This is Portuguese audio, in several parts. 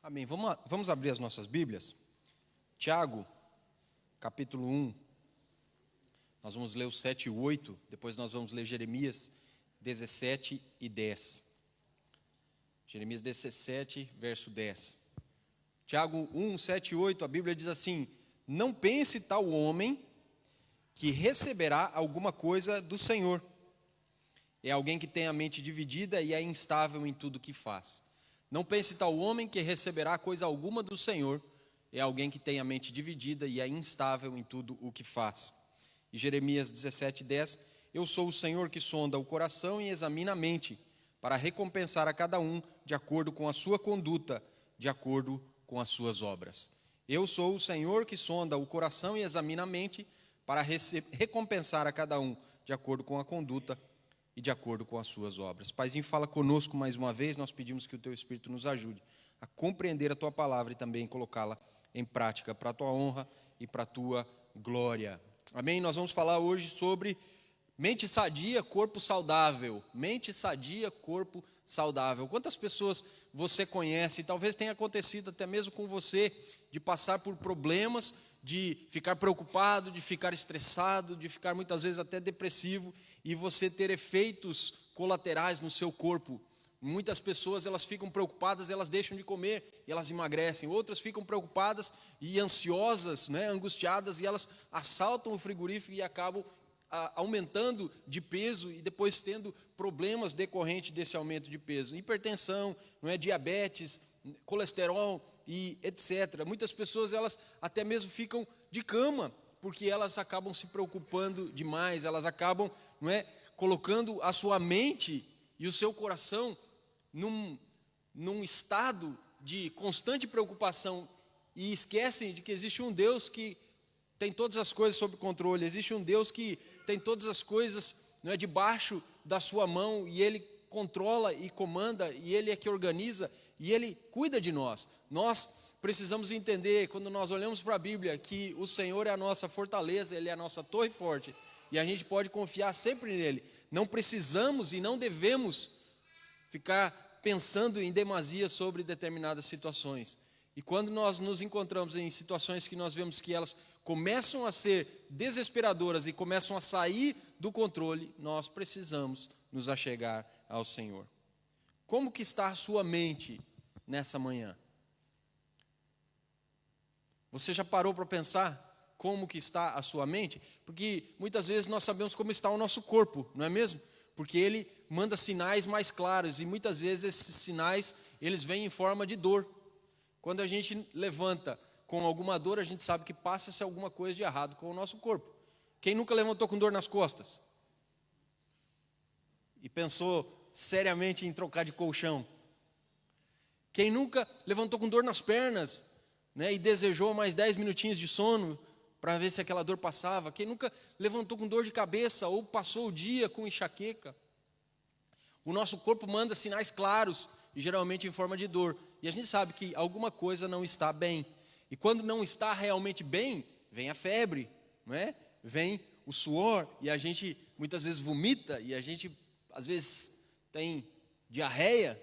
Amém. Vamos abrir as nossas Bíblias. Tiago, capítulo 1. Nós vamos ler o 7 e 8. Depois nós vamos ler Jeremias 17 e 10. Jeremias 17, verso 10. Tiago 1, 7 e 8, a Bíblia diz assim: não pense tal homem que receberá alguma coisa do Senhor. É alguém que tem a mente dividida e é instável em tudo que faz. Não pense tal homem que receberá coisa alguma do Senhor. É alguém que tem a mente dividida e é instável em tudo o que faz. E Jeremias 17, 10, eu sou o Senhor que sonda o coração e examina a mente, para recompensar a cada um de acordo com a sua conduta, de acordo com as suas obras. Eu sou o Senhor que sonda o coração e examina a mente, para recompensar a cada um de acordo com a conduta e de acordo com as suas obras. Paizinho, fala conosco mais uma vez. Nós pedimos que o Teu Espírito nos ajude a compreender a Tua palavra e também colocá-la em prática para a Tua honra e para a Tua glória. Amém? Nós vamos falar hoje sobre mente sadia, corpo saudável. Mente sadia, corpo saudável. Quantas pessoas você conhece, e talvez tenha acontecido até mesmo com você, de passar por problemas, de ficar preocupado, de ficar estressado, de ficar muitas vezes até depressivo, e você ter efeitos colaterais no seu corpo. Muitas pessoas, elas ficam preocupadas, elas deixam de comer e elas emagrecem. Outras ficam preocupadas e ansiosas, angustiadas, e elas assaltam o frigorífico e acabam aumentando de peso e depois tendo problemas decorrentes desse aumento de peso. Hipertensão, diabetes, colesterol e etc. Muitas pessoas, elas até mesmo ficam de cama, porque elas acabam se preocupando demais, elas acabam colocando a sua mente e o seu coração num estado de constante preocupação e esquecem de que existe um Deus que tem todas as coisas sob controle, existe um Deus que tem todas as coisas debaixo da sua mão, e Ele controla e comanda, e Ele é que organiza, e Ele cuida de nós. Nós precisamos entender, quando nós olhamos para a Bíblia, que o Senhor é a nossa fortaleza, Ele é a nossa torre forte, e a gente pode confiar sempre nele. Não precisamos e não devemos ficar pensando em demasia sobre determinadas situações. E quando nós nos encontramos em situações que nós vemos que elas começam a ser desesperadoras e começam a sair do controle, nós precisamos nos achegar ao Senhor. Como que está a sua mente nessa manhã? Você já parou para pensar como que está a sua mente? Porque muitas vezes nós sabemos como está o nosso corpo, não é mesmo? Porque ele manda sinais mais claros, e muitas vezes esses sinais, eles vêm em forma de dor. Quando a gente levanta com alguma dor, a gente sabe que passa-se alguma coisa de errado com o nosso corpo. Quem nunca levantou com dor nas costas? E pensou seriamente em trocar de colchão? Quem nunca levantou com dor nas pernas, e desejou mais 10 minutinhos de sono para ver se aquela dor passava? Quem nunca levantou com dor de cabeça ou passou o dia com enxaqueca? O nosso corpo manda sinais claros, e geralmente em forma de dor, e a gente sabe que alguma coisa não está bem. E quando não está realmente bem, vem a febre, vem o suor, e a gente muitas vezes vomita, e a gente às vezes tem diarreia.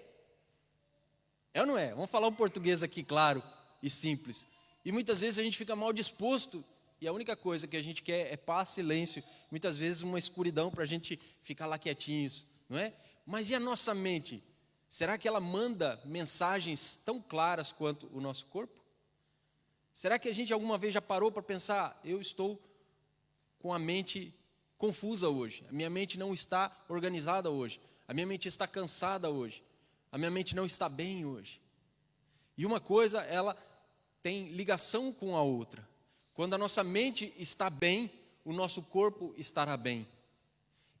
É ou não é? Vamos falar um português aqui claro e simples. E muitas vezes a gente fica mal disposto, e a única coisa que a gente quer é paz, silêncio, muitas vezes uma escuridão para a gente ficar lá quietinhos, não é? Mas e a nossa mente? Será que ela manda mensagens tão claras quanto o nosso corpo? Será que a gente alguma vez já parou para pensar: eu estou com a mente confusa hoje, a minha mente não está organizada hoje, a minha mente está cansada hoje, a minha mente não está bem hoje? E uma coisa, ela tem ligação com a outra. Quando a nossa mente está bem, o nosso corpo estará bem.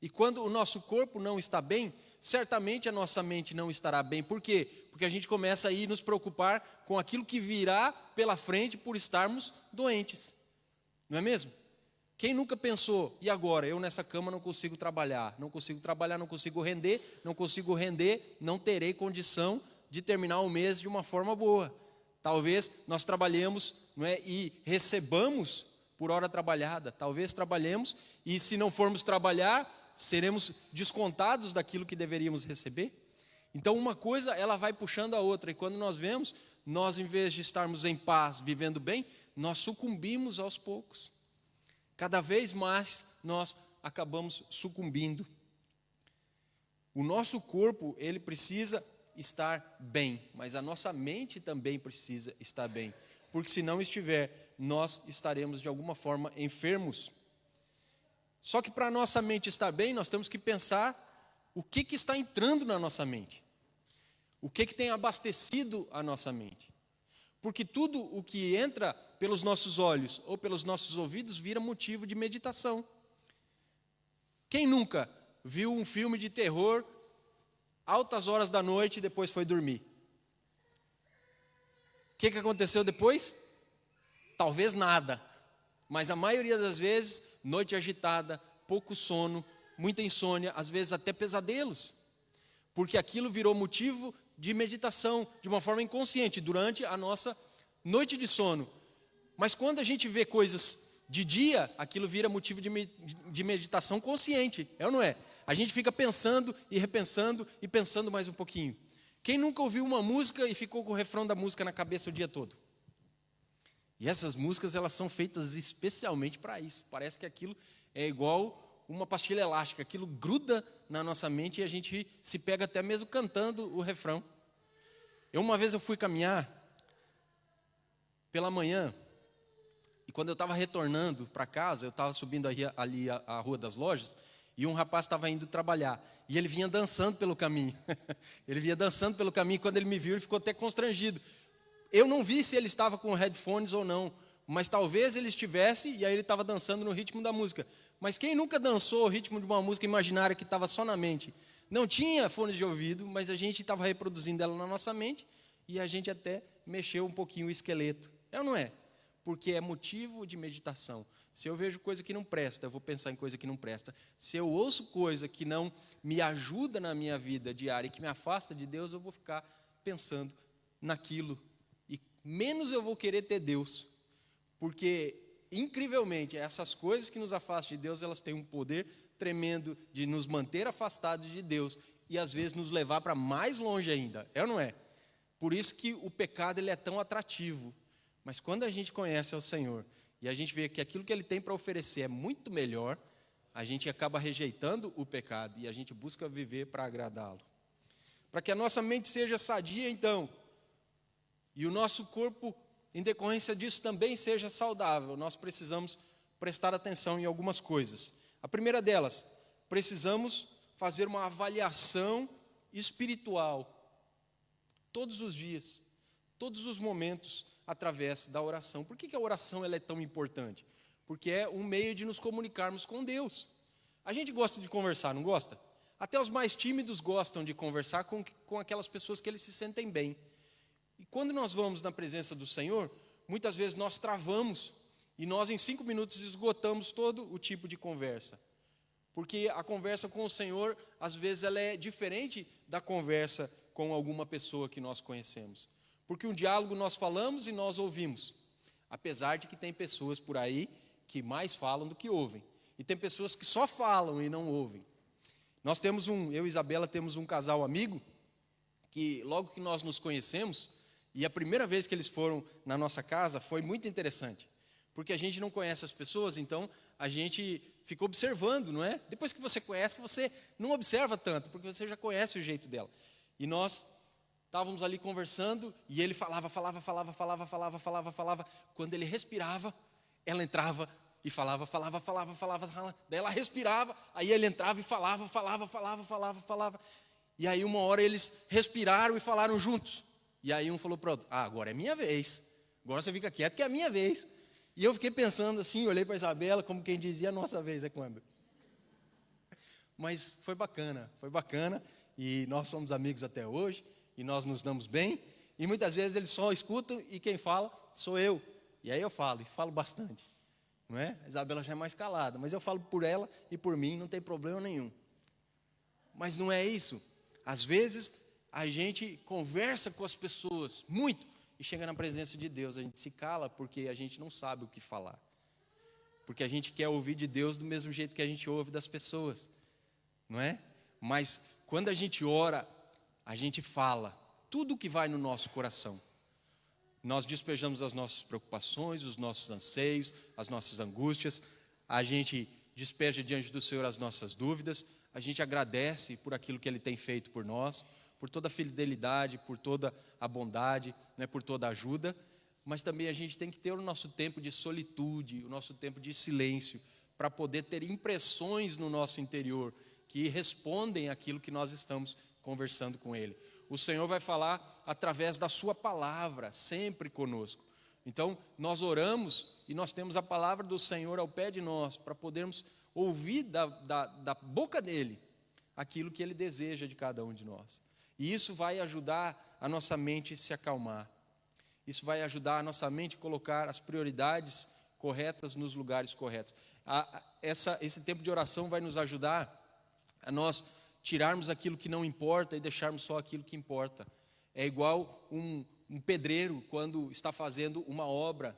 E quando o nosso corpo não está bem, certamente a nossa mente não estará bem. Por quê? Porque a gente começa a ir nos preocupar com aquilo que virá pela frente por estarmos doentes. Não é mesmo? Quem nunca pensou: e agora? Eu nessa cama não consigo trabalhar, não consigo render, não terei condição de terminar o mês de uma forma boa. Talvez nós trabalhemos e recebamos por hora trabalhada. Talvez trabalhemos e, se não formos trabalhar, seremos descontados daquilo que deveríamos receber. Então uma coisa ela vai puxando a outra, e quando nós vemos, nós em vez de estarmos em paz, vivendo bem, nós sucumbimos aos poucos. Cada vez mais nós acabamos sucumbindo. O nosso corpo, ele precisa estar bem, mas a nossa mente também precisa estar bem, porque se não estiver, nós estaremos de alguma forma enfermos. Só que para a nossa mente estar bem, nós temos que pensar o que está entrando na nossa mente, o que tem abastecido a nossa mente, porque tudo o que entra pelos nossos olhos ou pelos nossos ouvidos vira motivo de meditação. Quem nunca viu um filme de terror altas horas da noite e depois foi dormir? O que aconteceu depois? Talvez nada, mas a maioria das vezes, noite agitada, pouco sono, muita insônia, às vezes até pesadelos, porque aquilo virou motivo de meditação, de uma forma inconsciente, durante a nossa noite de sono. Mas quando a gente vê coisas de dia, aquilo vira motivo de meditação consciente, é ou não é? A gente fica pensando e repensando e pensando mais um pouquinho. Quem nunca ouviu uma música e ficou com o refrão da música na cabeça o dia todo? E essas músicas, elas são feitas especialmente para isso. Parece que aquilo é igual uma pastilha elástica, aquilo gruda na nossa mente e a gente se pega até mesmo cantando o refrão. Uma vez eu fui caminhar pela manhã, e quando eu estava retornando para casa, eu estava subindo ali a Rua das Lojas, e um rapaz estava indo trabalhar, e ele vinha dançando pelo caminho. Ele vinha dançando pelo caminho, e quando ele me viu, ele ficou até constrangido. Eu não vi se ele estava com headphones ou não, mas talvez ele estivesse, e aí ele estava dançando no ritmo da música. Mas quem nunca dançou o ritmo de uma música imaginária que estava só na mente? Não tinha fones de ouvido, mas a gente estava reproduzindo ela na nossa mente, e a gente até mexeu um pouquinho o esqueleto. É ou não é? Porque é motivo de meditação. Se eu vejo coisa que não presta, eu vou pensar em coisa que não presta. Se eu ouço coisa que não me ajuda na minha vida diária e que me afasta de Deus, eu vou ficar pensando naquilo. E menos eu vou querer ter Deus. Porque, incrivelmente, essas coisas que nos afastam de Deus, elas têm um poder tremendo de nos manter afastados de Deus e, às vezes, nos levar para mais longe ainda. É ou não é? Por isso que o pecado ele é tão atrativo. Mas quando a gente conhece ao Senhor e a gente vê que aquilo que Ele tem para oferecer é muito melhor, a gente acaba rejeitando o pecado e a gente busca viver para agradá-lo. Para que a nossa mente seja sadia, então, e o nosso corpo, em decorrência disso, também seja saudável, nós precisamos prestar atenção em algumas coisas. A primeira delas, precisamos fazer uma avaliação espiritual todos os dias, todos os momentos, através da oração. Por que a oração ela é tão importante? Porque é um meio de nos comunicarmos com Deus. A gente gosta de conversar, não gosta? Até os mais tímidos gostam de conversar com aquelas pessoas que eles se sentem bem. E quando nós vamos na presença do Senhor, muitas vezes nós travamos e nós em 5 minutos esgotamos todo o tipo de conversa. Porque a conversa com o Senhor, às vezes, ela é diferente da conversa com alguma pessoa que nós conhecemos. Porque um diálogo nós falamos e nós ouvimos. Apesar de que tem pessoas por aí que mais falam do que ouvem. E tem pessoas que só falam e não ouvem. Eu e Isabela temos um casal amigo, que logo que nós nos conhecemos, e a primeira vez que eles foram na nossa casa, foi muito interessante. Porque a gente não conhece as pessoas, então a gente fica observando, não é? Depois que você conhece, você não observa tanto, porque você já conhece o jeito dela. E nós estávamos ali conversando, e ele falava. Quando ele respirava, ela entrava e falava. Daí ela respirava, aí ele entrava e falava. E aí uma hora eles respiraram e falaram juntos. E aí um falou para o outro, agora é minha vez. Agora você fica quieto que é a minha vez. E eu fiquei pensando assim, olhei para a Isabela, como quem dizia, a nossa vez é quando? Mas foi bacana. E nós somos amigos até hoje. E nós nos damos bem, e muitas vezes eles só escutam, e quem fala sou eu. E aí eu falo, e falo bastante. Não é? A Isabela já é mais calada, mas eu falo por ela e por mim, não tem problema nenhum. Mas não é isso. Às vezes, a gente conversa com as pessoas muito, e chega na presença de Deus, a gente se cala porque a gente não sabe o que falar. Porque a gente quer ouvir de Deus do mesmo jeito que a gente ouve das pessoas. Não é? Mas quando a gente ora, a gente fala tudo o que vai no nosso coração. Nós despejamos as nossas preocupações, os nossos anseios, as nossas angústias. A gente despeja diante do Senhor as nossas dúvidas. A gente agradece por aquilo que Ele tem feito por nós, por toda a fidelidade, por toda a bondade, né, por toda a ajuda. Mas também a gente tem que ter o nosso tempo de solitude, o nosso tempo de silêncio, para poder ter impressões no nosso interior que respondem àquilo que nós estamos conversando com Ele. O Senhor vai falar através da sua palavra, sempre conosco. Então, nós oramos e nós temos a palavra do Senhor ao pé de nós, para podermos ouvir da boca dEle aquilo que Ele deseja de cada um de nós. E isso vai ajudar a nossa mente a se acalmar. Isso vai ajudar a nossa mente a colocar as prioridades corretas nos lugares corretos. Esse tempo de oração vai nos ajudar a nós tirarmos aquilo que não importa e deixarmos só aquilo que importa. É igual um pedreiro quando está fazendo uma obra.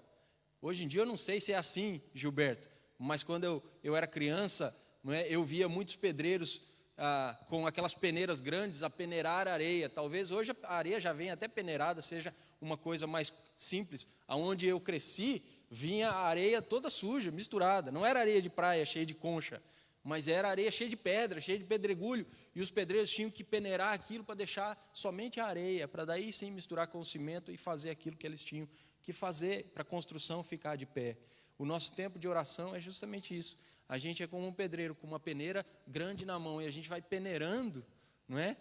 Hoje em dia eu não sei se é assim, Gilberto, mas quando eu era criança, não é, eu via muitos pedreiros com aquelas peneiras grandes a peneirar areia. Talvez hoje a areia já venha até peneirada, seja uma coisa mais simples. Aonde eu cresci, vinha a areia toda suja, misturada. Não era areia de praia cheia de concha, mas era areia cheia de pedra, cheia de pedregulho, e os pedreiros tinham que peneirar aquilo para deixar somente a areia, para daí sim misturar com o cimento e fazer aquilo que eles tinham que fazer para a construção ficar de pé. O nosso tempo de oração é justamente isso. A gente é como um pedreiro com uma peneira grande na mão, e a gente vai peneirando, não é?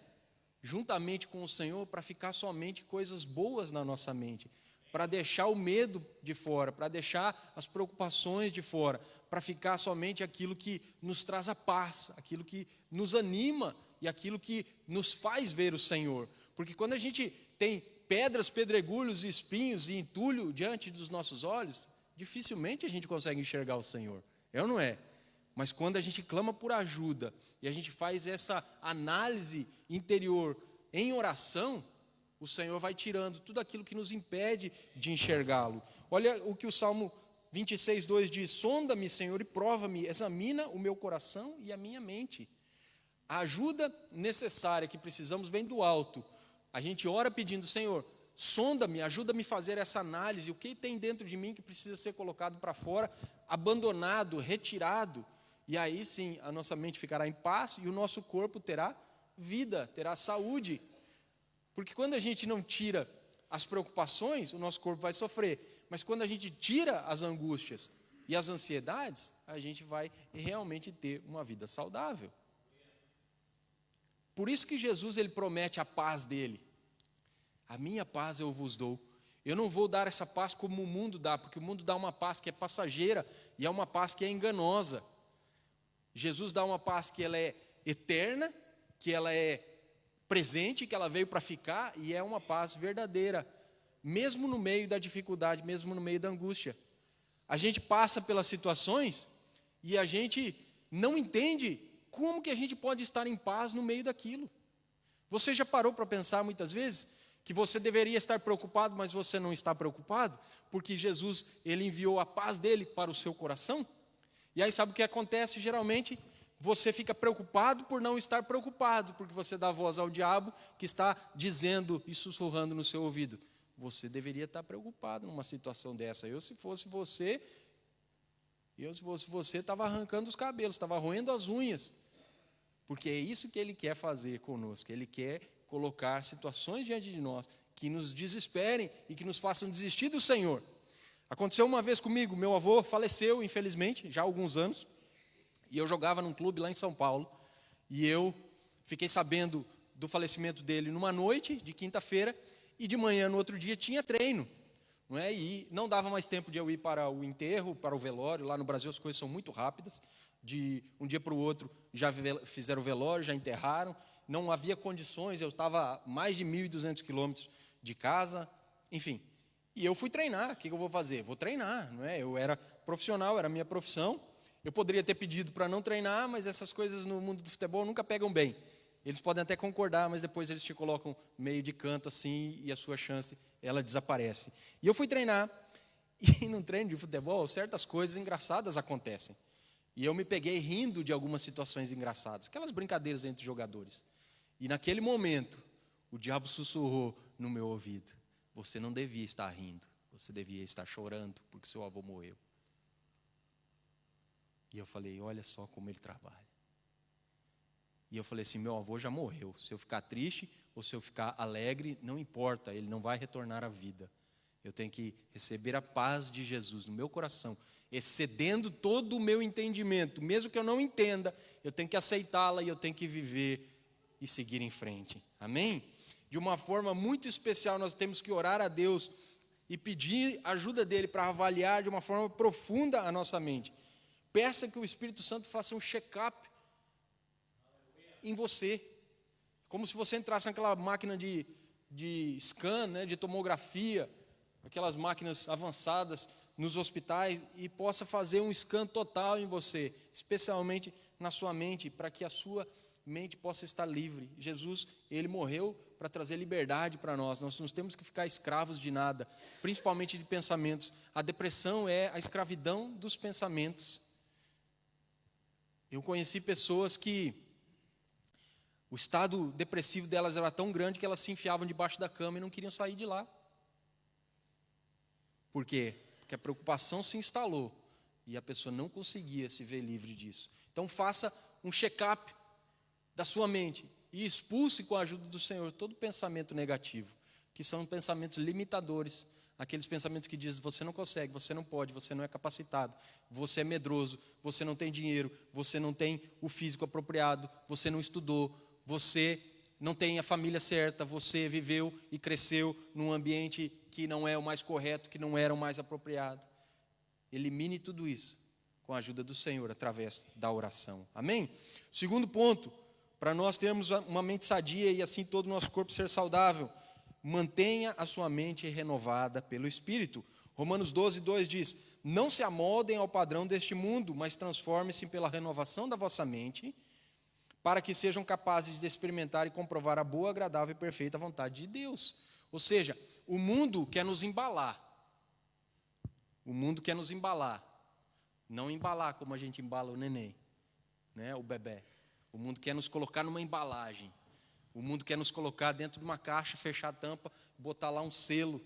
Juntamente com o Senhor, para ficar somente coisas boas na nossa mente, para deixar o medo de fora, para deixar as preocupações de fora, para ficar somente aquilo que nos traz a paz, aquilo que nos anima e aquilo que nos faz ver o Senhor. Porque quando a gente tem pedras, pedregulhos, espinhos e entulho diante dos nossos olhos, dificilmente a gente consegue enxergar o Senhor. É ou não é? Mas quando a gente clama por ajuda e a gente faz essa análise interior em oração, o Senhor vai tirando tudo aquilo que nos impede de enxergá-lo. Olha o que o Salmo 26:2 diz: sonda-me, Senhor, e prova-me, examina o meu coração e a minha mente. A ajuda necessária que precisamos vem do alto. A gente ora pedindo: Senhor, sonda-me, ajuda-me a fazer essa análise, o que tem dentro de mim que precisa ser colocado para fora, abandonado, retirado. E aí sim, a nossa mente ficará em paz e o nosso corpo terá vida, terá saúde. Porque quando a gente não tira as preocupações, o nosso corpo vai sofrer. Mas quando a gente tira as angústias e as ansiedades, a gente vai realmente ter uma vida saudável. Por isso que Jesus ele promete a paz dele. A minha paz eu vos dou. Eu não vou dar essa paz como o mundo dá, porque o mundo dá uma paz que é passageira e é uma paz que é enganosa. Jesus dá uma paz que ela é eterna, que ela é presente, que ela veio para ficar, e é uma paz verdadeira, mesmo no meio da dificuldade, mesmo no meio da angústia. A gente passa pelas situações e a gente não entende como que a gente pode estar em paz no meio daquilo. Você já parou para pensar muitas vezes que você deveria estar preocupado, mas você não está preocupado, porque Jesus ele enviou a paz dele para o seu coração? E aí sabe o que acontece geralmente? Você fica preocupado por não estar preocupado, porque você dá voz ao diabo que está dizendo e sussurrando no seu ouvido: você deveria estar preocupado numa situação dessa. Se fosse você estava arrancando os cabelos, estava roendo as unhas, porque é isso que ele quer fazer conosco. Ele quer colocar situações diante de nós que nos desesperem e que nos façam desistir do Senhor. Aconteceu uma vez comigo, meu avô faleceu, infelizmente, já há alguns anos. E eu jogava num clube lá em São Paulo, e eu fiquei sabendo do falecimento dele numa noite de quinta-feira, e de manhã, no outro dia, tinha treino. Não é? E não dava mais tempo de eu ir para o enterro, para o velório. Lá no Brasil as coisas são muito rápidas. De um dia para o outro já fizeram o velório, já enterraram. Não havia condições, eu estava a mais de 1.200 quilômetros de casa, enfim. E eu fui treinar. O que eu vou fazer? Vou treinar, não é? Eu era profissional, era a minha profissão. Eu poderia ter pedido para não treinar, mas essas coisas no mundo do futebol nunca pegam bem. Eles podem até concordar, mas depois eles te colocam meio de canto assim e a sua chance, ela desaparece. E eu fui treinar, e num treino de futebol, certas coisas engraçadas acontecem. E eu me peguei rindo de algumas situações engraçadas, aquelas brincadeiras entre jogadores. E naquele momento, o diabo sussurrou no meu ouvido: você não devia estar rindo, você devia estar chorando porque seu avô morreu. E eu falei: olha só como ele trabalha. E eu falei assim: meu avô já morreu, se eu ficar triste ou se eu ficar alegre, não importa, ele não vai retornar à vida. Eu tenho que receber a paz de Jesus no meu coração, excedendo todo o meu entendimento. Mesmo que eu não entenda, eu tenho que aceitá-la e eu tenho que viver e seguir em frente. Amém? De uma forma muito especial, nós temos que orar a Deus e pedir ajuda dele para avaliar de uma forma profunda a nossa mente. Peça que o Espírito Santo faça um check-up em você, como se você entrasse naquela máquina de scan, né, de tomografia, aquelas máquinas avançadas nos hospitais, e possa fazer um scan total em você, especialmente na sua mente, para que a sua mente possa estar livre. Jesus, ele morreu para trazer liberdade para nós. Nós não temos que ficar escravos de nada, principalmente de pensamentos. A depressão é a escravidão dos pensamentos. Eu conheci pessoas que o estado depressivo delas era tão grande que elas se enfiavam debaixo da cama e não queriam sair de lá. Por quê? Porque a preocupação se instalou e a pessoa não conseguia se ver livre disso. Então faça um check-up da sua mente e expulse com a ajuda do Senhor todo pensamento negativo, que são pensamentos limitadores, aqueles pensamentos que dizem: você não consegue, você não pode, você não é capacitado, você é medroso, você não tem dinheiro, você não tem o físico apropriado, você não estudou, você não tem a família certa, você viveu e cresceu num ambiente que não é o mais correto, que não era o mais apropriado. Elimine tudo isso com a ajuda do Senhor, através da oração. Amém? Segundo ponto, para nós termos uma mente sadia e assim todo o nosso corpo ser saudável, mantenha a sua mente renovada pelo Espírito. Romanos 12:2 diz: não se amoldem ao padrão deste mundo, mas transformem-se pela renovação da vossa mente, para que sejam capazes de experimentar e comprovar a boa, agradável e perfeita vontade de Deus. Ou seja, o mundo quer nos embalar. O mundo quer nos embalar. Não embalar como a gente embala o neném, né, o bebê. O mundo quer nos colocar numa embalagem. O mundo quer nos colocar dentro de uma caixa, fechar a tampa, botar lá um selo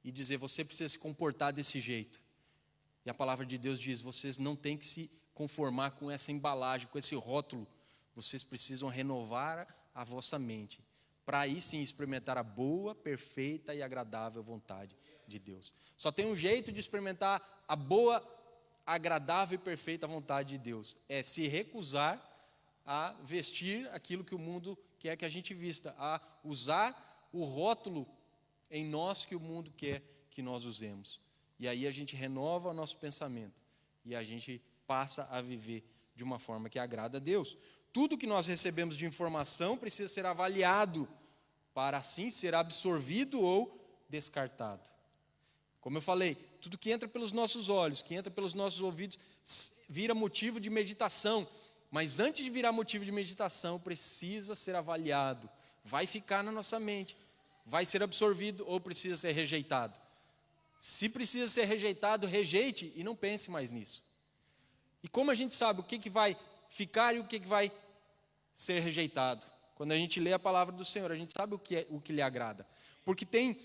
e dizer: você precisa se comportar desse jeito. E a palavra de Deus diz: vocês não têm que se conformar com essa embalagem, com esse rótulo. Vocês precisam renovar a vossa mente, para aí sim experimentar a boa, perfeita e agradável vontade de Deus. Só tem um jeito de experimentar a boa, agradável e perfeita vontade de Deus: é se recusar a vestir aquilo que o mundo quer que a gente vista, a usar o rótulo em nós que o mundo quer que nós usemos. E aí a gente renova o nosso pensamento e a gente passa a viver de uma forma que agrada a Deus. Tudo que nós recebemos de informação precisa ser avaliado para assim ser absorvido ou descartado. Como eu falei, tudo que entra pelos nossos olhos, que entra pelos nossos ouvidos, vira motivo de meditação. Mas antes de virar motivo de meditação, precisa ser avaliado. Vai ficar na nossa mente, vai ser absorvido ou precisa ser rejeitado. Se precisa ser rejeitado, rejeite e não pense mais nisso. E como a gente sabe o que vai ficar e o que vai ser rejeitado? Quando a gente lê a palavra do Senhor, a gente sabe o que lhe agrada. Porque tem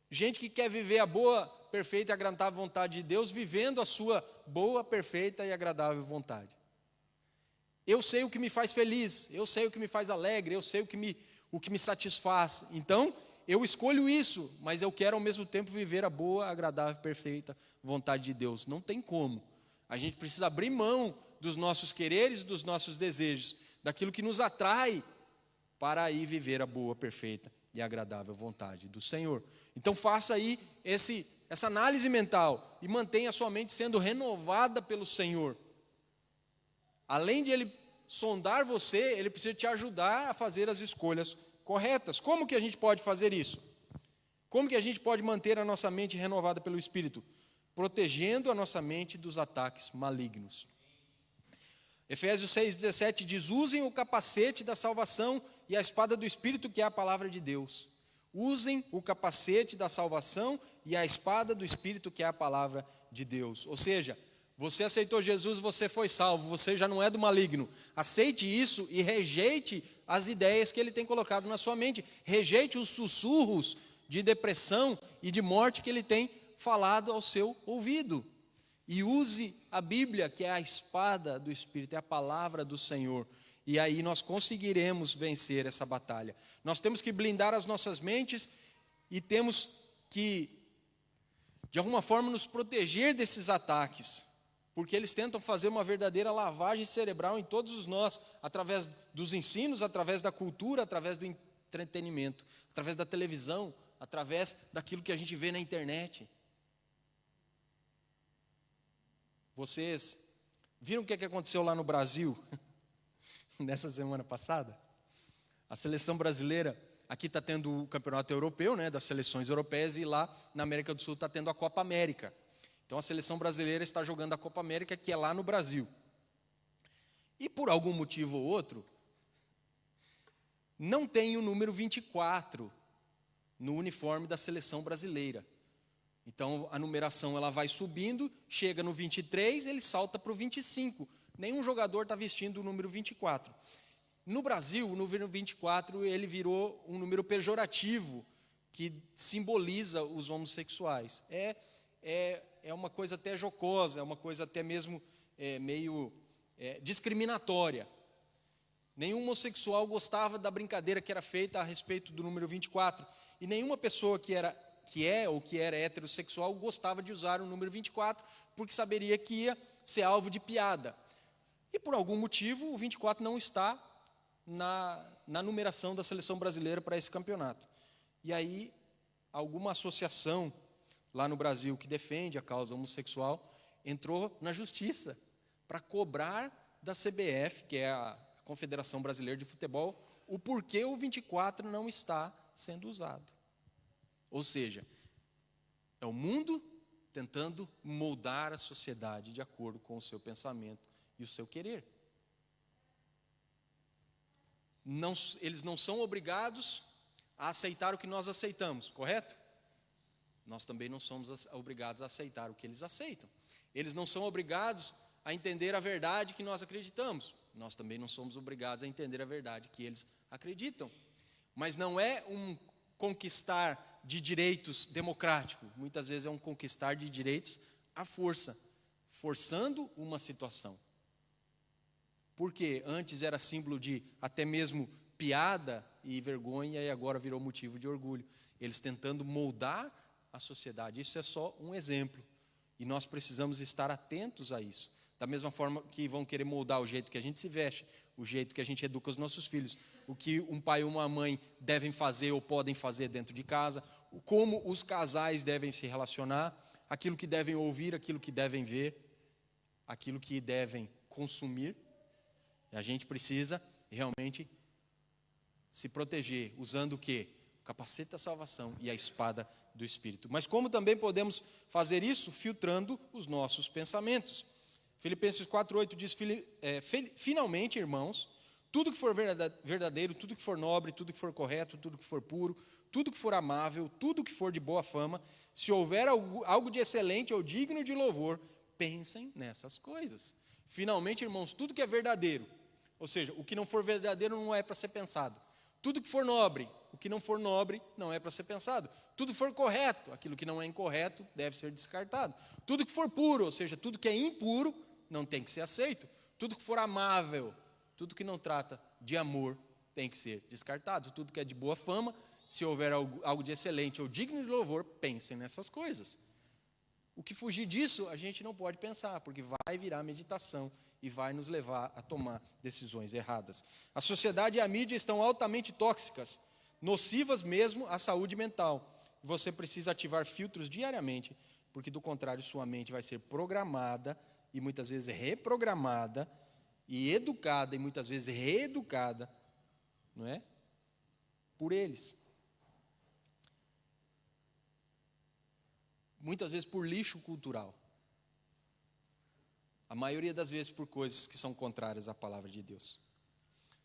gente que quer viver a boa, perfeita e agradável vontade de Deus, vivendo a sua boa, perfeita e agradável vontade. Eu sei o que me faz feliz, eu sei o que me faz alegre, eu sei o que me satisfaz. Então, eu escolho isso, mas eu quero ao mesmo tempo viver a boa, agradável e perfeita vontade de Deus. Não tem como. A gente precisa abrir mão dos nossos quereres, dos nossos desejos, daquilo que nos atrai, para aí viver a boa, perfeita e agradável vontade do Senhor. Então faça aí essa análise mental e mantenha a sua mente sendo renovada pelo Senhor. Além de Ele sondar você, Ele precisa te ajudar a fazer as escolhas corretas. Como que a gente pode fazer isso? Como que a gente pode manter a nossa mente renovada pelo Espírito? Protegendo a nossa mente dos ataques malignos. Efésios 6,17 diz: usem o capacete da salvação e a espada do Espírito, que é a palavra de Deus. Usem o capacete da salvação e a espada do Espírito, que é a palavra de Deus. Ou seja, você aceitou Jesus, você foi salvo, você já não é do maligno. Aceite isso e rejeite as ideias que ele tem colocado na sua mente. Rejeite os sussurros de depressão e de morte que ele tem falado ao seu ouvido. E use a Bíblia, que é a espada do Espírito, é a palavra do Senhor. E aí nós conseguiremos vencer essa batalha. Nós temos que blindar as nossas mentes e temos que, de alguma forma, nos proteger desses ataques. Porque eles tentam fazer uma verdadeira lavagem cerebral em todos nós, através dos ensinos, através da cultura, através do entretenimento, através da televisão, através daquilo que a gente vê na internet. Vocês viram o que aconteceu lá no Brasil, nessa semana passada? A seleção brasileira, aqui está tendo o campeonato europeu, né, das seleções europeias, e lá na América do Sul está tendo a Copa América. Então a seleção brasileira está jogando a Copa América, que é lá no Brasil. E por algum motivo ou outro, não tem o número 24 no uniforme da seleção brasileira. Então a numeração ela vai subindo, chega no 23, ele salta para o 25. Nenhum jogador está vestindo o número 24. No Brasil, o número 24 ele virou um número pejorativo que simboliza os homossexuais. É uma coisa até jocosa, é uma coisa até mesmo meio discriminatória. Nenhum homossexual gostava da brincadeira que era feita a respeito do número 24. E nenhuma pessoa que era heterossexual gostava de usar o número 24, porque saberia que ia ser alvo de piada. E por algum motivo, o 24 não está na numeração da seleção brasileira para esse campeonato. E aí, alguma associação lá no Brasil que defende a causa homossexual entrou na justiça para cobrar da CBF, que é a Confederação Brasileira de Futebol, o porquê o 24 não está sendo usado. Ou seja, é o mundo tentando moldar a sociedade de acordo com o seu pensamento e o seu querer. Eles não são obrigados a aceitar o que nós aceitamos, correto? Nós também não somos obrigados a aceitar o que eles aceitam. Eles não são obrigados a entender a verdade que nós acreditamos. Nós também não somos obrigados a entender a verdade que eles acreditam. Mas não é um conquistar de direitos democrático. Muitas vezes é um conquistar de direitos à força, forçando uma situação. Porque antes era símbolo de até mesmo piada e vergonha, e agora virou motivo de orgulho. Eles tentando moldar a sociedade. Isso é só um exemplo. E nós precisamos estar atentos a isso. Da mesma forma que vão querer moldar o jeito que a gente se veste, o jeito que a gente educa os nossos filhos, o que um pai e uma mãe devem fazer ou podem fazer dentro de casa, como os casais devem se relacionar, aquilo que devem ouvir, aquilo que devem ver, aquilo que devem consumir. E a gente precisa realmente se proteger, usando o quê? O capacete da salvação e a espada do Espírito. Mas como também podemos fazer isso? Filtrando os nossos pensamentos. Filipenses 4:8 diz, finalmente, irmãos, tudo que for verdadeiro, tudo que for nobre, tudo que for correto, tudo que for puro, tudo que for amável, tudo que for de boa fama, se houver algo de excelente ou digno de louvor, pensem nessas coisas. Finalmente, irmãos, tudo que é verdadeiro, ou seja, o que não for verdadeiro não é para ser pensado. Tudo que for nobre, o que não for nobre não é para ser pensado. Tudo que for correto, aquilo que não é incorreto deve ser descartado. Tudo que for puro, ou seja, tudo que é impuro não tem que ser aceito. Tudo que for amável, tudo que não trata de amor tem que ser descartado. Tudo que é de boa fama, se houver algo de excelente ou digno de louvor, pensem nessas coisas. O que fugir disso, a gente não pode pensar, porque vai virar meditação e vai nos levar a tomar decisões erradas. A sociedade e a mídia estão altamente tóxicas, nocivas mesmo à saúde mental. Você precisa ativar filtros diariamente, porque do contrário sua mente vai ser programada e muitas vezes reprogramada e educada e muitas vezes reeducada, não é? Por eles. Muitas vezes por lixo cultural. A maioria das vezes por coisas que são contrárias à palavra de Deus.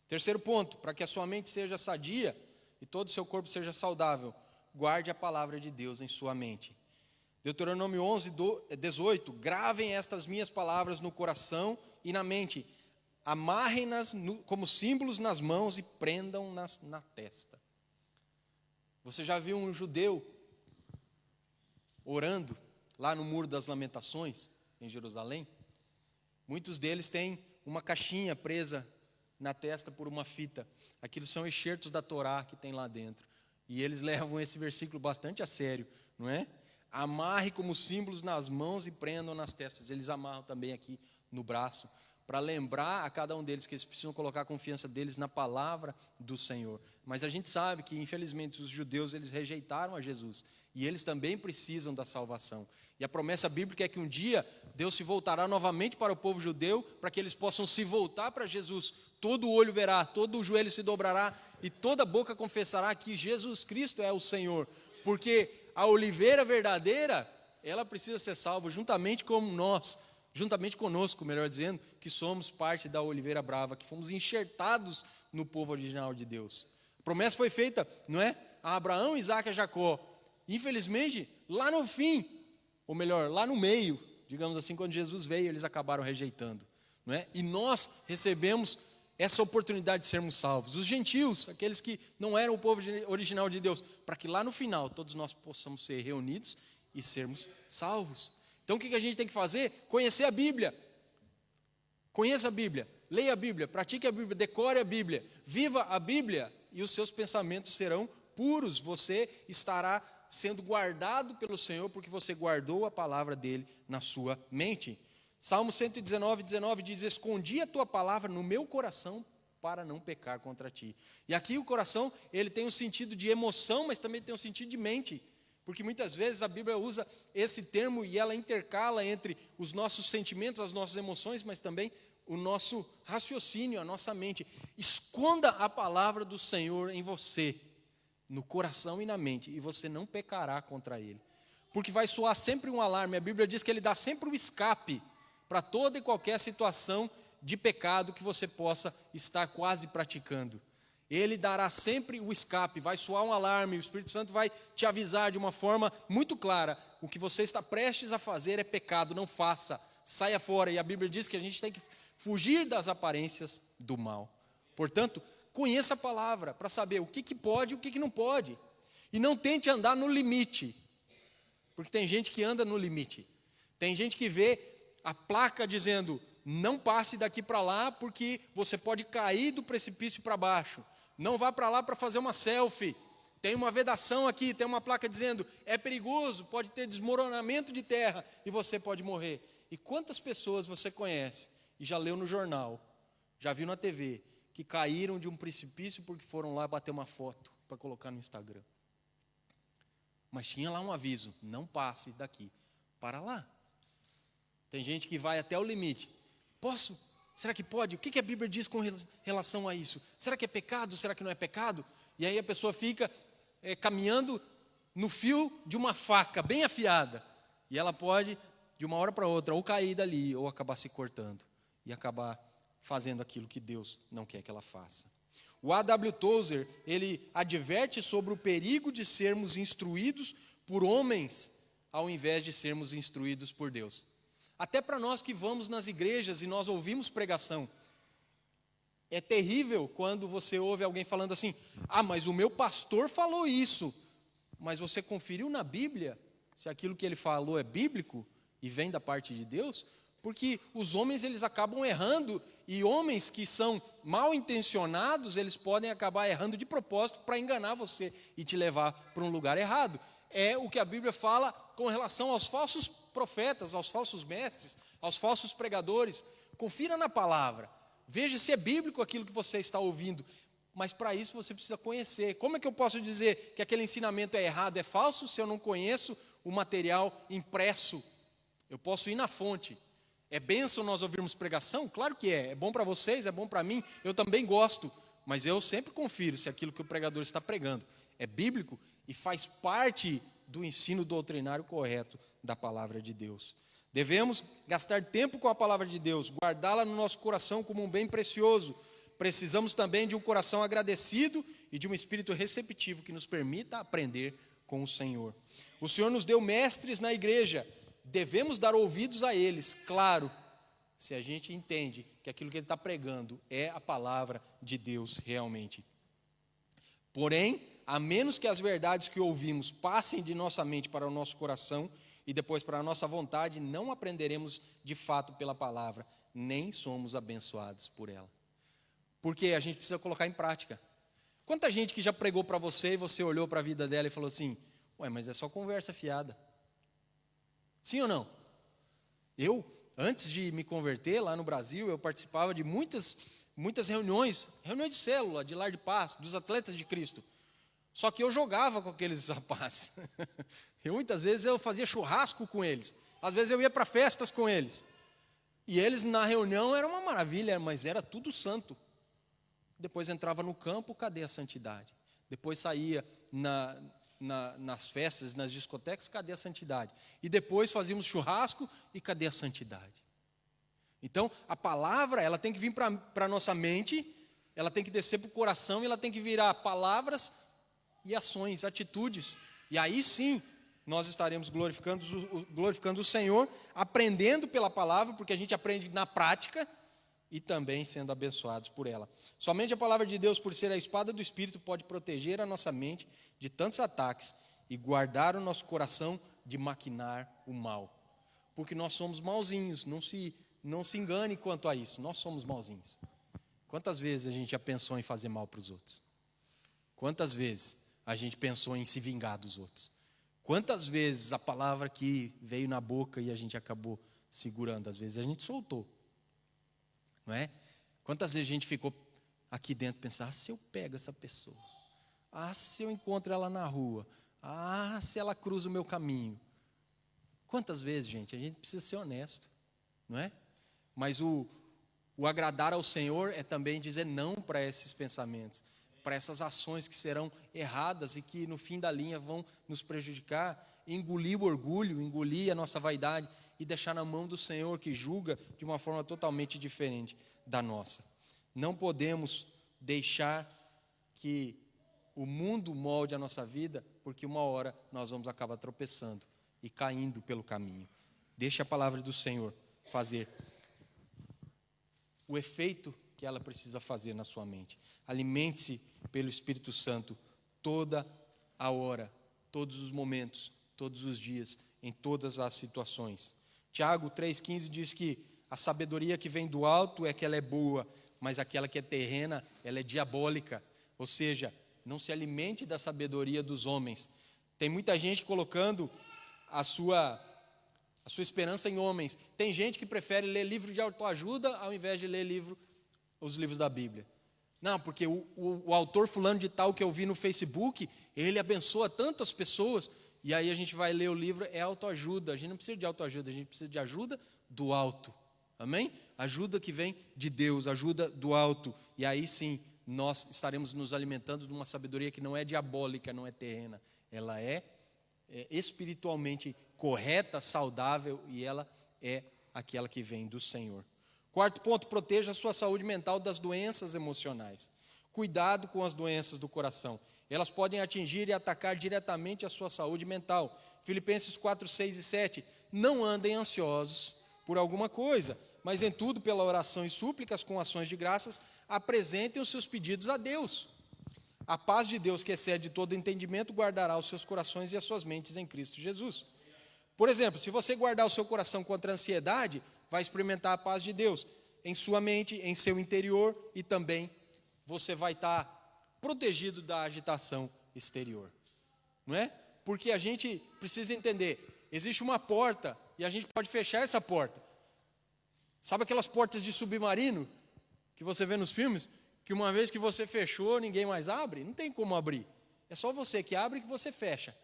Terceiro ponto, para que a sua mente seja sadia e todo o seu corpo seja saudável, guarde a palavra de Deus em sua mente. Deuteronômio 11:18, gravem estas minhas palavras no coração e na mente, amarrem-nas como símbolos nas mãos e prendam-nas na testa. Você já viu um judeu orando lá no Muro das Lamentações, em Jerusalém? Muitos deles têm uma caixinha presa na testa por uma fita. Aquilo são excertos da Torá que tem lá dentro. E eles levam esse versículo bastante a sério, não é? Amarre como símbolos nas mãos e prendam nas testas. Eles amarram também aqui no braço, para lembrar a cada um deles que eles precisam colocar a confiança deles na palavra do Senhor. Mas a gente sabe que, infelizmente, os judeus eles rejeitaram a Jesus. E eles também precisam da salvação. E a promessa bíblica é que um dia Deus se voltará novamente para o povo judeu, para que eles possam se voltar para Jesus. Todo olho verá, todo joelho se dobrará e toda boca confessará que Jesus Cristo é o Senhor. Porque a oliveira verdadeira, ela precisa ser salva juntamente com nós, juntamente conosco, melhor dizendo, que somos parte da oliveira brava, que fomos enxertados no povo original de Deus. A promessa foi feita, não é? A Abraão, Isaque e a Jacó. Infelizmente, lá no fim, ou melhor, lá no meio, digamos assim, quando Jesus veio, eles acabaram rejeitando, não é? E nós recebemos essa oportunidade de sermos salvos. Os gentios, aqueles que não eram o povo original de Deus, para que lá no final todos nós possamos ser reunidos e sermos salvos. Então o que a gente tem que fazer? Conhecer a Bíblia. Conheça a Bíblia, leia a Bíblia, pratique a Bíblia, decore a Bíblia, viva a Bíblia e os seus pensamentos serão puros. Você estará sendo guardado pelo Senhor porque você guardou a palavra dele na sua mente. Salmo 119, 19 diz: escondi a tua palavra no meu coração para não pecar contra ti. E aqui o coração, ele tem um sentido de emoção, mas também tem um sentido de mente. Porque muitas vezes a Bíblia usa esse termo e ela intercala entre os nossos sentimentos, as nossas emoções, mas também o nosso raciocínio, a nossa mente. Esconda a palavra do Senhor em você, no coração e na mente, e você não pecará contra ele. Porque vai soar sempre um alarme. A Bíblia diz que ele dá sempre um escape para toda e qualquer situação de pecado que você possa estar quase praticando. Ele dará sempre o escape, vai soar um alarme, o Espírito Santo vai te avisar de uma forma muito clara: o que você está prestes a fazer é pecado, não faça, saia fora. E a Bíblia diz que a gente tem que fugir das aparências do mal. Portanto, conheça a palavra para saber o que pode e o que não pode. E não tente andar no limite, porque tem gente que anda no limite. Tem gente que vê a placa dizendo: não passe daqui para lá porque você pode cair do precipício para baixo. Não vá para lá para fazer uma selfie. Tem uma vedação aqui, tem uma placa dizendo: é perigoso, pode ter desmoronamento de terra e você pode morrer. E quantas pessoas você conhece e já leu no jornal, já viu na TV, que caíram de um precipício porque foram lá bater uma foto para colocar no Instagram? Mas tinha lá um aviso: não passe daqui para lá. Tem gente que vai até o limite. Posso? Será que pode? O que a Bíblia diz com relação a isso? Será que é pecado? Será que não é pecado? E aí a pessoa fica caminhando no fio de uma faca bem afiada. E ela pode, de uma hora para outra, ou cair dali, ou acabar se cortando. E acabar fazendo aquilo que Deus não quer que ela faça. O A.W. Tozer, ele adverte sobre o perigo de sermos instruídos por homens, ao invés de sermos instruídos por Deus. Até para nós que vamos nas igrejas e nós ouvimos pregação, é terrível quando você ouve alguém falando assim: ah, mas o meu pastor falou isso. Mas você conferiu na Bíblia se aquilo que ele falou é bíblico e vem da parte de Deus? Porque os homens, eles acabam errando, e homens que são mal intencionados, eles podem acabar errando de propósito para enganar você e te levar para um lugar errado. É o que a Bíblia fala com relação aos falsos profetas, aos falsos mestres, aos falsos pregadores. Confira na palavra, veja se é bíblico aquilo que você está ouvindo, mas para isso você precisa conhecer. Como é que eu posso dizer que aquele ensinamento é errado, é falso, se eu não conheço o material impresso? Eu posso ir na fonte. É bênção nós ouvirmos pregação? Claro que é bom para vocês, é bom para mim, eu também gosto, mas eu sempre confiro se aquilo que o pregador está pregando é bíblico e faz parte do ensino doutrinário correto da palavra de Deus. Devemos gastar tempo com a palavra de Deus, guardá-la no nosso coração como um bem precioso. Precisamos também de um coração agradecido e de um espírito receptivo que nos permita aprender com o Senhor. O Senhor nos deu mestres na igreja, devemos dar ouvidos a eles, claro, se a gente entende que aquilo que ele está pregando é a palavra de Deus realmente. Porém, a menos que as verdades que ouvimos passem de nossa mente para o nosso coração e depois para a nossa vontade, não aprenderemos de fato pela palavra, nem somos abençoados por ela. Porque a gente precisa colocar em prática. Quanta gente que já pregou para você e você olhou para a vida dela e falou assim, ué, mas é só conversa fiada. Sim ou não? Eu, antes de me converter lá no Brasil, eu participava de muitas reuniões de célula, de lar de paz, dos atletas de Cristo. Só que eu jogava com aqueles rapazes. Muitas vezes eu fazia churrasco com eles. Às vezes eu ia para festas com eles. E eles na reunião era uma maravilha, mas era tudo santo. Depois entrava no campo, cadê a santidade? Depois saía nas festas, nas discotecas, cadê a santidade? E depois fazíamos churrasco e cadê a santidade? Então, a palavra, ela tem que vir para a nossa mente, ela tem que descer para o coração e ela tem que virar palavras e ações, atitudes. E aí sim, nós estaremos glorificando o Senhor, aprendendo pela palavra, porque a gente aprende na prática, e também sendo abençoados por ela. Somente a palavra de Deus, por ser a espada do Espírito, pode proteger a nossa mente de tantos ataques e guardar o nosso coração de maquinar o mal. Porque nós somos mauzinhos, não se engane quanto a isso, nós somos mauzinhos. Quantas vezes a gente já pensou em fazer mal para os outros? Quantas vezes a gente pensou em se vingar dos outros? Quantas vezes a palavra que veio na boca e a gente acabou segurando? Às vezes a gente soltou. Não é? Quantas vezes a gente ficou aqui dentro pensando, se eu pego essa pessoa, se eu encontro ela na rua, se ela cruza o meu caminho. Quantas vezes, gente, a gente precisa ser honesto, não é? Mas o agradar ao Senhor é também dizer não para esses pensamentos, para essas ações que serão erradas e que no fim da linha vão nos prejudicar, engolir o orgulho, engolir a nossa vaidade e deixar na mão do Senhor, que julga de uma forma totalmente diferente da nossa. Não podemos deixar que o mundo molde a nossa vida, porque uma hora nós vamos acabar tropeçando e caindo pelo caminho. Deixe a palavra do Senhor fazer o efeito que ela precisa fazer na sua mente. Alimente-se pelo Espírito Santo toda a hora, todos os momentos, todos os dias, em todas as situações. Tiago 3,15 diz que a sabedoria que vem do alto é que ela é boa, mas aquela que é terrena, ela é diabólica. Ou seja, não se alimente da sabedoria dos homens. Tem muita gente colocando a sua esperança em homens. Tem gente que prefere ler livro de autoajuda ao invés de ler os livros da Bíblia. Não, porque o autor fulano de tal que eu vi no Facebook, ele abençoa tantas pessoas. E aí a gente vai ler o livro, é autoajuda. A gente não precisa de autoajuda, a gente precisa de ajuda do alto. Amém? Ajuda que vem de Deus, ajuda do alto. E aí sim, nós estaremos nos alimentando de uma sabedoria que não é diabólica, não é terrena. Ela é espiritualmente correta, saudável, e ela é aquela que vem do Senhor. Quarto ponto, proteja a sua saúde mental das doenças emocionais. Cuidado com as doenças do coração. Elas podem atingir e atacar diretamente a sua saúde mental. Filipenses 4, 6 e 7. Não andem ansiosos por alguma coisa, mas em tudo, pela oração e súplicas, com ações de graças, apresentem os seus pedidos a Deus. A paz de Deus, que excede todo entendimento, guardará os seus corações e as suas mentes em Cristo Jesus. Por exemplo, se você guardar o seu coração contra a ansiedade, vai experimentar a paz de Deus em sua mente, em seu interior, e também você vai estar protegido da agitação exterior, não é? Porque a gente precisa entender, existe uma porta e a gente pode fechar essa porta. Sabe aquelas portas de submarino que você vê nos filmes, que uma vez que você fechou, ninguém mais abre? Não tem como abrir, é só você que abre e que você fecha.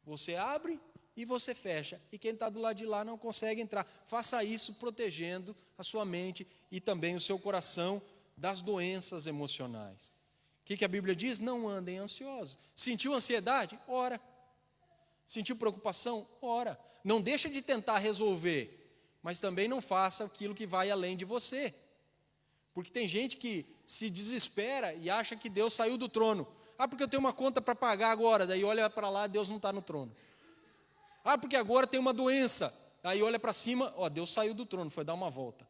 Você abre e você fecha, e quem está do lado de lá não consegue entrar. Faça isso protegendo a sua mente e também o seu coração das doenças emocionais. O que a Bíblia diz? Não andem ansiosos. Sentiu ansiedade? Ora. Sentiu preocupação? Ora. Não deixa de tentar resolver, mas também não faça aquilo que vai além de você. Porque tem gente que se desespera e acha que Deus saiu do trono. Porque eu tenho uma conta para pagar agora, daí olha para lá, Deus não está no trono. Porque agora tem uma doença, aí olha para cima, Deus saiu do trono, foi dar uma volta.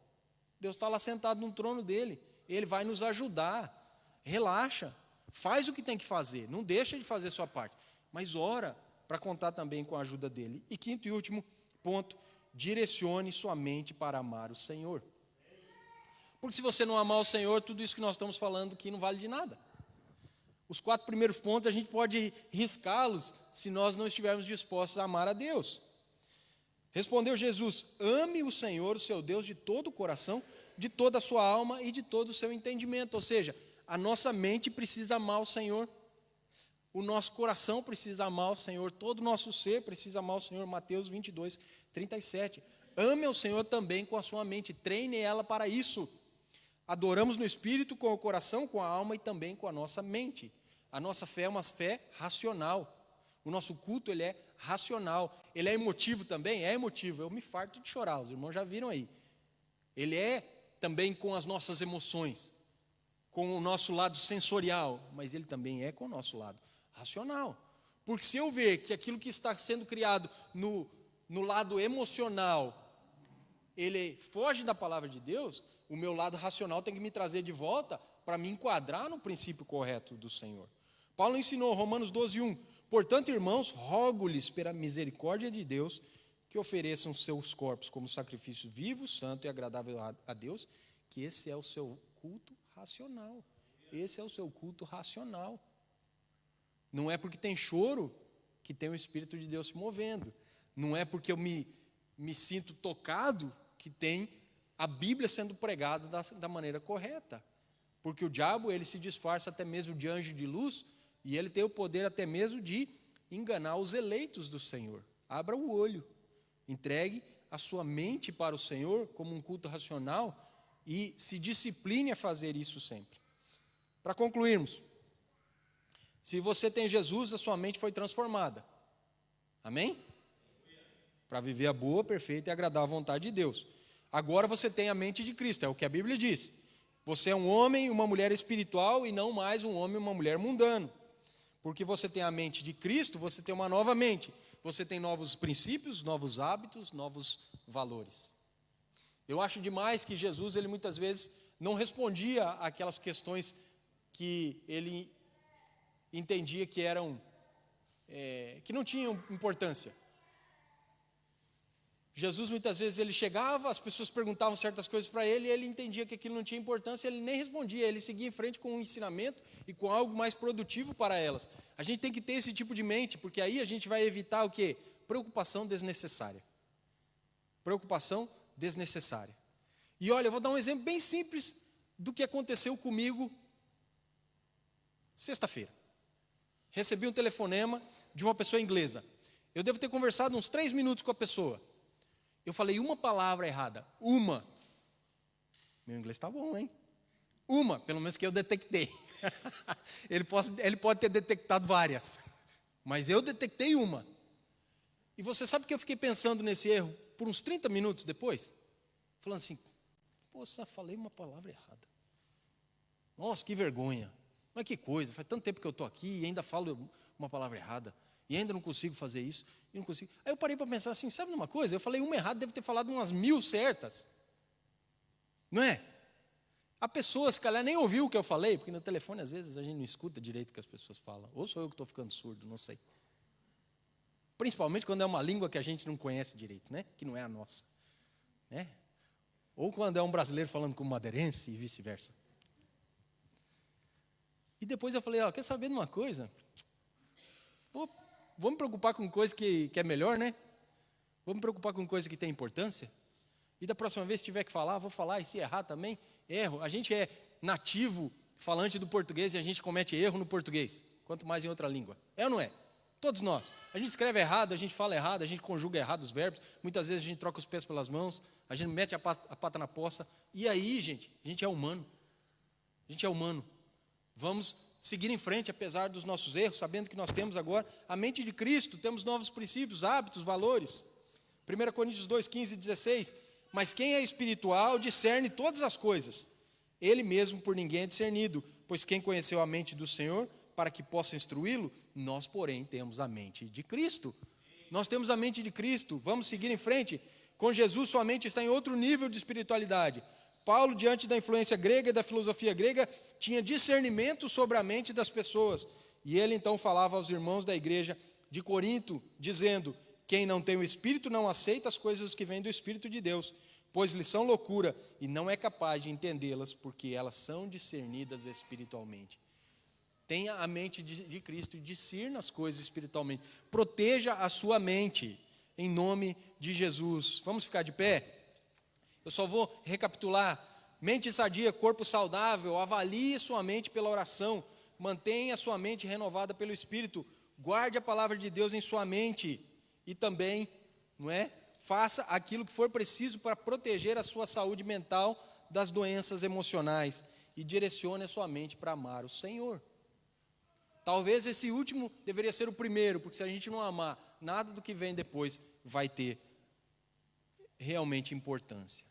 Deus está lá sentado no trono dele. Ele vai nos ajudar. Relaxa. Faz o que tem que fazer. Não deixa de fazer a sua parte. Mas ora para contar também com a ajuda dele. E quinto e último ponto, direcione sua mente para amar o Senhor. Porque se você não amar o Senhor, tudo isso que nós estamos falando aqui não vale de nada. Os 4 primeiros pontos a gente pode riscá-los se nós não estivermos dispostos a amar a Deus. Respondeu Jesus: ame o Senhor, o seu Deus, de todo o coração, de toda a sua alma e de todo o seu entendimento. Ou seja, a nossa mente precisa amar o Senhor. O nosso coração precisa amar o Senhor. Todo o nosso ser precisa amar o Senhor. Mateus 22, 37. Ame ao Senhor também com a sua mente. Treine ela para isso. Adoramos no Espírito, com o coração, com a alma e também com a nossa mente. A nossa fé é uma fé racional. O nosso culto, ele é racional. Ele é emotivo também? É emotivo. Eu me farto de chorar, os irmãos já viram aí. Ele é também com as nossas emoções, com o nosso lado sensorial, mas ele também é com o nosso lado racional. Porque se eu ver que aquilo que está sendo criado no lado emocional, ele foge da palavra de Deus, o meu lado racional tem que me trazer de volta para me enquadrar no princípio correto do Senhor. Paulo ensinou, Romanos 12:1, portanto, irmãos, rogo-lhes pela misericórdia de Deus que ofereçam seus corpos como sacrifício vivo, santo e agradável a Deus, que esse é o seu culto racional. Esse é o seu culto racional. Não é porque tem choro que tem o Espírito de Deus se movendo. Não é porque eu me sinto tocado que tem a Bíblia sendo pregada da maneira correta. Porque o diabo, ele se disfarça até mesmo de anjo de luz, e ele tem o poder até mesmo de enganar os eleitos do Senhor. Abra o olho, entregue a sua mente para o Senhor como um culto racional e se discipline a fazer isso sempre. Para concluirmos, se você tem Jesus, a sua mente foi transformada. Amém? Para viver a boa, perfeita e agradável vontade de Deus. Agora você tem a mente de Cristo, é o que a Bíblia diz. Você é um homem e uma mulher espiritual e não mais um homem e uma mulher mundano. Porque você tem a mente de Cristo, você tem uma nova mente. Você tem novos princípios, novos hábitos, novos valores. Eu acho demais que Jesus, ele muitas vezes não respondia aquelas questões que ele entendia que eram, que não tinham importância. Jesus muitas vezes ele chegava, as pessoas perguntavam certas coisas para ele, e ele entendia que aquilo não tinha importância, ele nem respondia, ele seguia em frente com um ensinamento e com algo mais produtivo para elas. A gente tem que ter esse tipo de mente, porque aí a gente vai evitar o quê? Preocupação desnecessária. Preocupação desnecessária. E olha, eu vou dar um exemplo bem simples do que aconteceu comigo sexta-feira. Recebi um telefonema de uma pessoa inglesa. Eu devo ter conversado uns 3 minutos com a pessoa. Eu falei uma palavra errada. Uma. Meu inglês está bom, hein? Uma, pelo menos que eu detectei. Ele pode ter detectado várias. Mas eu detectei uma. E você sabe que eu fiquei pensando nesse erro por uns 30 minutos depois? Falando assim, poxa, falei uma palavra errada. Nossa, que vergonha. Mas que coisa, faz tanto tempo que eu estou aqui e ainda falo uma palavra errada. E ainda não consigo fazer isso, e não consigo. Aí eu parei para pensar assim, sabe uma coisa? Eu falei uma errada, devo ter falado umas 1000 certas. Não é? A pessoa, se calhar, nem ouviu o que eu falei, porque no telefone, às vezes, a gente não escuta direito o que as pessoas falam. Ou sou eu que estou ficando surdo, não sei. Principalmente quando é uma língua que a gente não conhece direito, né? Que não é a nossa. Né? Ou quando é um brasileiro falando com um madeirense e vice-versa. E depois eu falei, quer saber de uma coisa? Vou me preocupar com coisa que é melhor, né? Vou me preocupar com coisa que tem importância. E da próxima vez, se tiver que falar, vou falar. E se errar também, erro. A gente é nativo, falante do português, e a gente comete erro no português. Quanto mais em outra língua. É ou não é? Todos nós. A gente escreve errado, a gente fala errado, a gente conjuga errado os verbos. Muitas vezes a gente troca os pés pelas mãos. A gente mete a pata na poça. E aí, gente, a gente é humano. A gente é humano. Vamos seguir em frente, apesar dos nossos erros, sabendo que nós temos agora a mente de Cristo, temos novos princípios, hábitos, valores. 1 Coríntios 2, 15 e 16, mas quem é espiritual discerne todas as coisas, ele mesmo por ninguém é discernido, pois quem conheceu a mente do Senhor, para que possa instruí-lo, nós, porém, temos a mente de Cristo. Nós temos a mente de Cristo, vamos seguir em frente. Com Jesus, sua mente está em outro nível de espiritualidade. Paulo, diante da influência grega e da filosofia grega, tinha discernimento sobre a mente das pessoas. E ele então falava aos irmãos da igreja de Corinto, dizendo: quem não tem o Espírito não aceita as coisas que vêm do Espírito de Deus, pois lhes são loucura e não é capaz de entendê-las, porque elas são discernidas espiritualmente. Tenha a mente de Cristo e discirna as coisas espiritualmente. Proteja a sua mente, em nome de Jesus. Vamos ficar de pé? Eu só vou recapitular. Mente sadia, corpo saudável. Avalie sua mente pela oração. Mantenha a sua mente renovada pelo Espírito. Guarde a palavra de Deus em sua mente. E também, faça aquilo que for preciso para proteger a sua saúde mental das doenças emocionais. E direcione a sua mente para amar o Senhor. Talvez esse último deveria ser o primeiro, porque se a gente não amar, nada do que vem depois vai ter realmente importância.